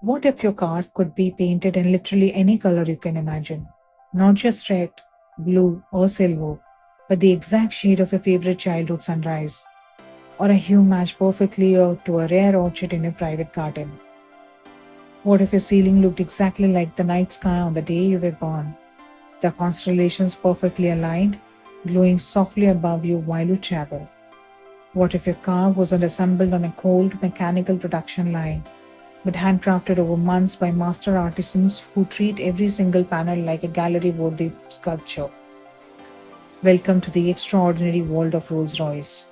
What if your car could be painted in literally any color you can imagine? Not just red, blue, or silver, but the exact shade of your favorite childhood sunrise, or a hue matched perfectly to a rare orchid in your private garden. What if your ceiling looked exactly like the night sky on the day you were born? The constellations perfectly aligned, glowing softly above you while you travel. What if your car wasn't assembled on a cold mechanical production line, but handcrafted over months by master artisans who treat every single panel like a gallery worthy sculpture? Welcome to the extraordinary world of Rolls-Royce,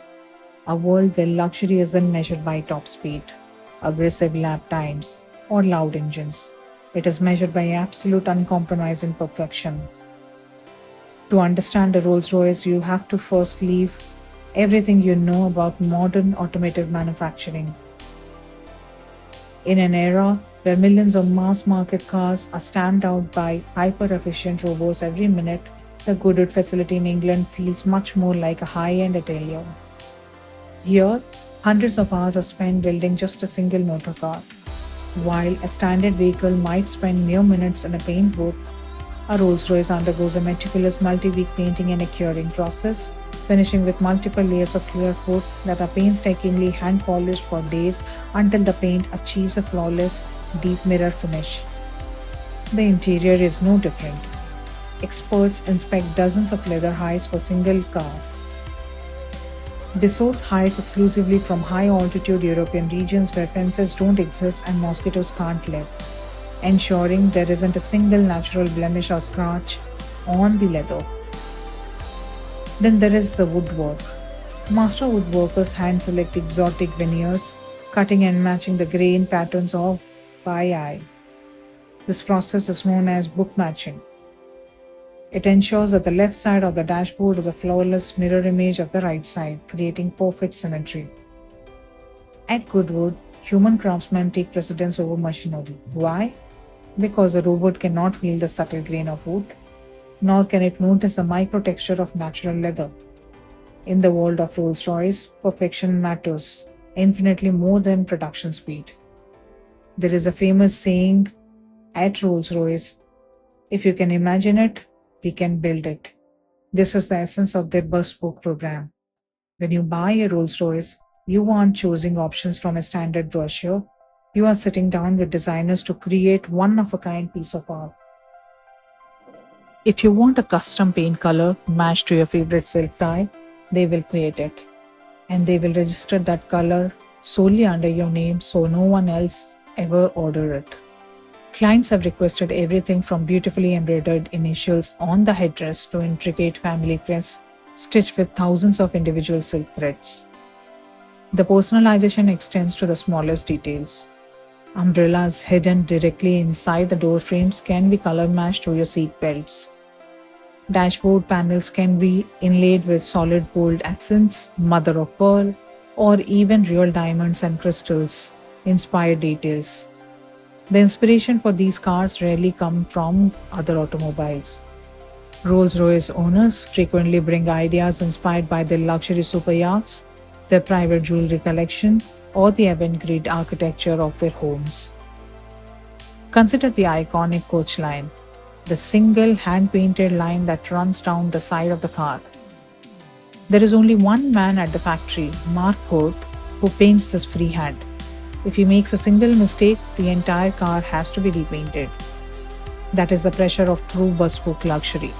a world where luxury isn't measured by top speed, aggressive lap times, or loud engines. It is measured by absolute uncompromising perfection. To understand a Rolls-Royce, you have to first leave everything you know about modern automotive manufacturing. In an era where millions of mass market cars are stamped out by hyper efficient robots every minute, the Goodwood facility in England feels much more like a high end atelier. Here, hundreds of hours are spent building just a single motor car. While a standard vehicle might spend mere minutes in a paint booth, a Rolls-Royce undergoes a meticulous multi-week painting and curing process, finishing with multiple layers of clear coat that are painstakingly hand-polished for days until the paint achieves a flawless, deep mirror finish. The interior is no different. Experts inspect dozens of leather hides for single car. They source hides exclusively from high-altitude European regions where fences don't exist and mosquitoes can't live, ensuring there isn't a single natural blemish or scratch on the leather. Then there is the woodwork. Master woodworkers hand select exotic veneers, cutting and matching the grain patterns of by eye. This process is known as book matching. It ensures that the left side of the dashboard is a flawless mirror image of the right side, creating perfect symmetry. At Goodwood, human craftsmen take precedence over machinery. Why? Because a robot cannot feel the subtle grain of wood, nor can it notice the micro-texture of natural leather. In the world of Rolls-Royce, perfection matters infinitely more than production speed. There is a famous saying at Rolls-Royce, if you can imagine it, we can build it. This is the essence of their bespoke program. When you buy a Rolls-Royce, you aren't choosing options from a standard brochure. You are sitting down with designers to create one of a kind piece of art. If you want a custom paint color matched to your favorite silk tie, they will create it. And they will register that color solely under your name so no one else ever order it. Clients have requested everything from beautifully embroidered initials on the headdress to intricate family crests stitched with thousands of individual silk threads. The personalization extends to the smallest details. Umbrellas hidden directly inside the door frames can be color matched to your seat belts. Dashboard panels can be inlaid with solid gold accents, mother of pearl, or even real diamonds and crystals inspired details. The inspiration for these cars rarely come from other automobiles. Rolls-Royce owners frequently bring ideas inspired by their luxury superyachts, their private jewelry collection, or the avant-garde architecture of their homes. Consider the iconic coach line, the single hand-painted line that runs down the side of the car. There is only one man at the factory, Mark Hood, who paints this freehand. If he makes a single mistake, the entire car has to be repainted. That is the pressure of true bespoke luxury.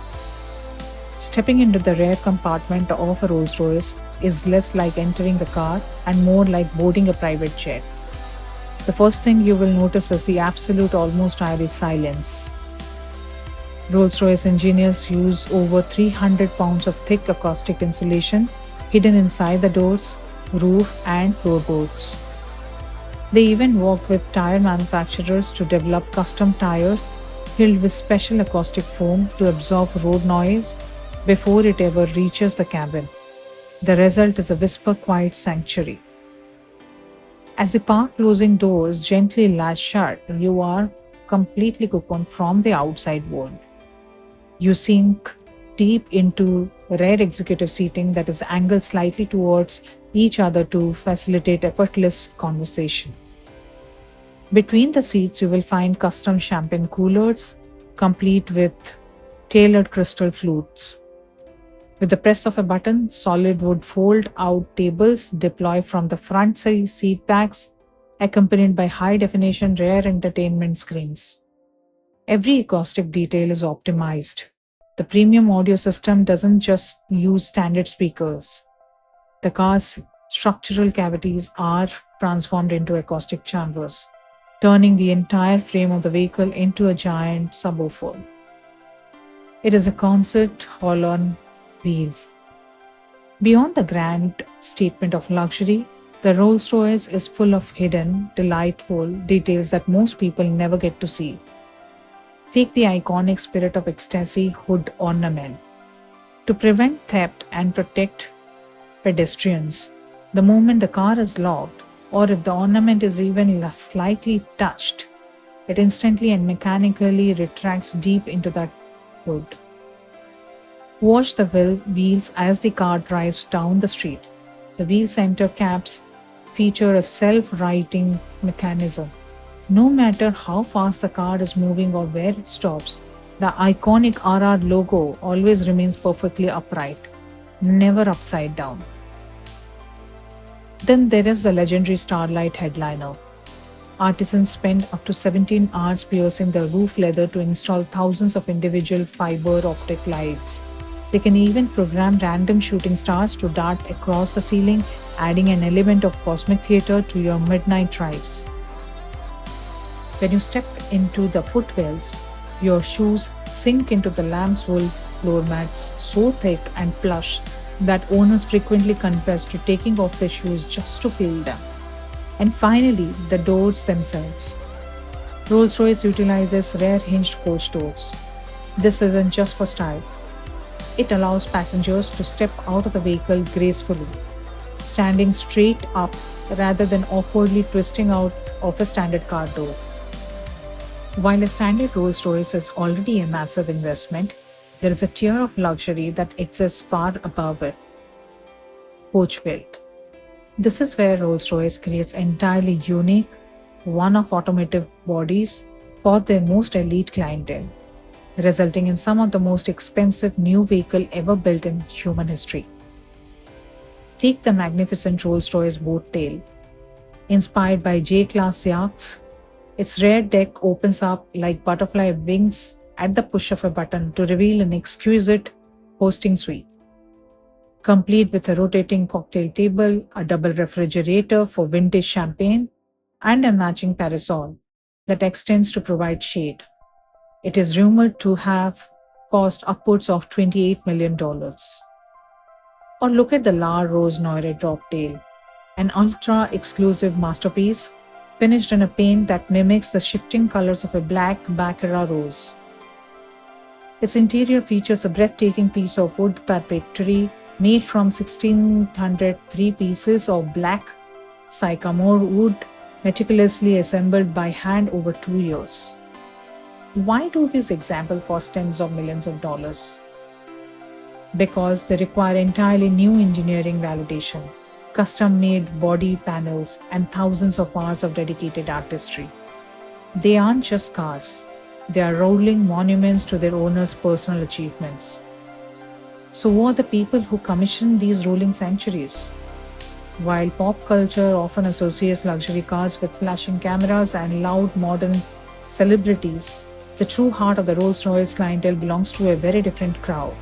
Stepping into the rear compartment of a Rolls-Royce is less like entering the car and more like boarding a private jet. The first thing you will notice is the absolute, almost eerie silence. Rolls-Royce engineers use over 300 pounds of thick acoustic insulation hidden inside the doors, roof, and floorboards. They even worked with tire manufacturers to develop custom tires filled with special acoustic foam to absorb road noise before it ever reaches the cabin. The result is a whisper-quiet sanctuary. As the car closing doors gently latch shut, you are completely cocooned from the outside world. You sink deep into rare executive seating that is angled slightly towards each other to facilitate effortless conversation. Between the seats, you will find custom champagne coolers, complete with tailored crystal flutes. With the press of a button, solid wood fold out tables deploy from the front seat backs, accompanied by high definition rear entertainment screens. Every acoustic detail is optimized. The premium audio system doesn't just use standard speakers. The car's structural cavities are transformed into acoustic chambers, turning the entire frame of the vehicle into a giant subwoofer. It is a concert hall on wheels. Beyond the grand statement of luxury, the Rolls-Royce is full of hidden, delightful details that most people never get to see. Take the iconic Spirit of Ecstasy hood ornament. To prevent theft and protect pedestrians, the moment the car is locked, or if the ornament is even slightly touched, it instantly and mechanically retracts deep into that hood. Watch the wheels as the car drives down the street. The wheel center caps feature a self-righting mechanism. No matter how fast the car is moving or where it stops, the iconic RR logo always remains perfectly upright, never upside down. Then there is the legendary Starlight Headliner. Artisans spend up to 17 hours piercing the roof leather to install thousands of individual fiber optic lights. They can even program random shooting stars to dart across the ceiling, adding an element of cosmic theater to your midnight drives. When you step into the footwells, your shoes sink into the lamb's wool floor mats so thick and plush that owners frequently confess to taking off their shoes just to feel them. And finally, the doors themselves. Rolls-Royce utilizes rear hinged coach doors. This isn't just for style. It allows passengers to step out of the vehicle gracefully, standing straight up rather than awkwardly twisting out of a standard car door. While a standard Rolls-Royce is already a massive investment, there is a tier of luxury that exists far above it. Coachbuilt. This is where Rolls-Royce creates entirely unique, one-off automotive bodies for their most elite clientele, resulting in some of the most expensive new vehicle ever built in human history. Take the magnificent Rolls-Royce boat tail. Inspired by J-class yachts, its rear deck opens up like butterfly wings at the push of a button to reveal an exquisite hosting suite. Complete with a rotating cocktail table, a double refrigerator for vintage champagne, and a matching parasol that extends to provide shade. It is rumored to have cost upwards of $28 million. Or look at the La Rose Noire Droptail, an ultra-exclusive masterpiece finished in a paint that mimics the shifting colors of a black Baccarat rose. Its interior features a breathtaking piece of wood papeterie made from 1603 pieces of black sycamore wood meticulously assembled by hand over 2 years. Why do these examples cost tens of millions of dollars? Because they require entirely new engineering validation, custom-made body panels, and thousands of hours of dedicated artistry. They aren't just cars, they are rolling monuments to their owners' personal achievements. So who are the people who commission these rolling sanctuaries? While pop culture often associates luxury cars with flashing cameras and loud modern celebrities, the true heart of the Rolls-Royce clientele belongs to a very different crowd.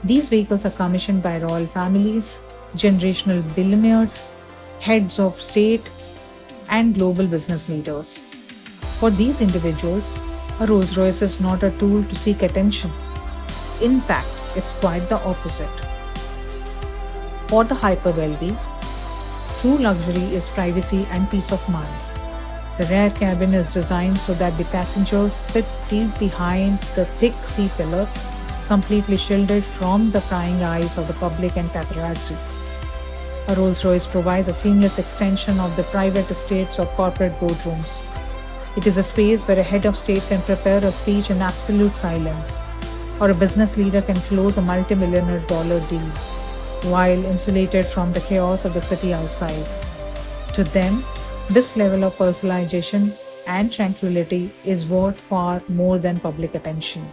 These vehicles are commissioned by royal families, generational billionaires, heads of state, and global business leaders. For these individuals, a Rolls-Royce is not a tool to seek attention. In fact, it's quite the opposite. For the hyper-wealthy, true luxury is privacy and peace of mind. The rear cabin is designed so that the passengers sit deep behind the thick C-pillar, completely shielded from the prying eyes of the public and paparazzi. A Rolls-Royce provides a seamless extension of the private estates or corporate boardrooms. It is a space where a head of state can prepare a speech in absolute silence, or a business leader can close a multi-million dollar deal, while insulated from the chaos of the city outside. To them, This level of personalization and tranquility is worth far more than public attention.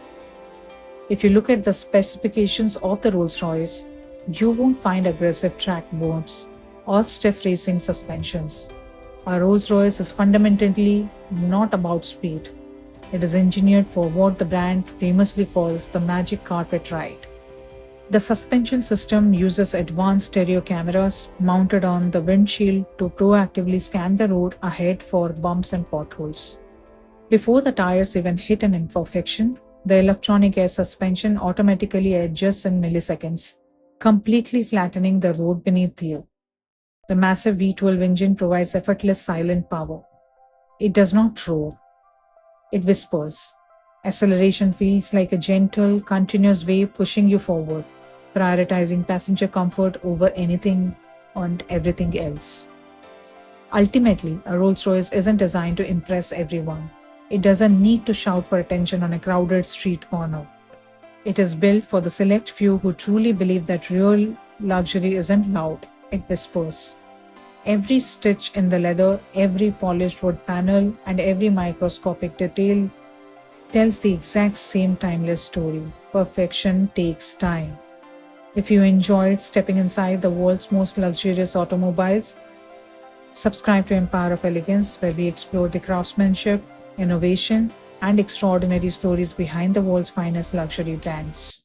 If you look at the specifications of the Rolls-Royce, you won't find aggressive track modes or stiff racing suspensions. A Rolls-Royce is fundamentally not about speed. It is engineered for what the brand famously calls the magic carpet ride. The suspension system uses advanced stereo cameras mounted on the windshield to proactively scan the road ahead for bumps and potholes. Before the tires even hit an imperfection, the electronic air suspension automatically adjusts in milliseconds, completely flattening the road beneath you. The massive V12 engine provides effortless silent power. It does not roar, it whispers. Acceleration feels like a gentle, continuous wave pushing you forward, prioritizing passenger comfort over anything and everything else. Ultimately, a Rolls Royce isn't designed to impress everyone. It doesn't need to shout for attention on a crowded street corner. It is built for the select few who truly believe that real luxury isn't loud, it whispers. Every stitch in the leather, every polished wood panel, and every microscopic detail tells the exact same timeless story. Perfection takes time. If you enjoyed stepping inside the world's most luxurious automobiles, subscribe to Empire of Elegance, where we explore the craftsmanship, innovation, and extraordinary stories behind the world's finest luxury brands.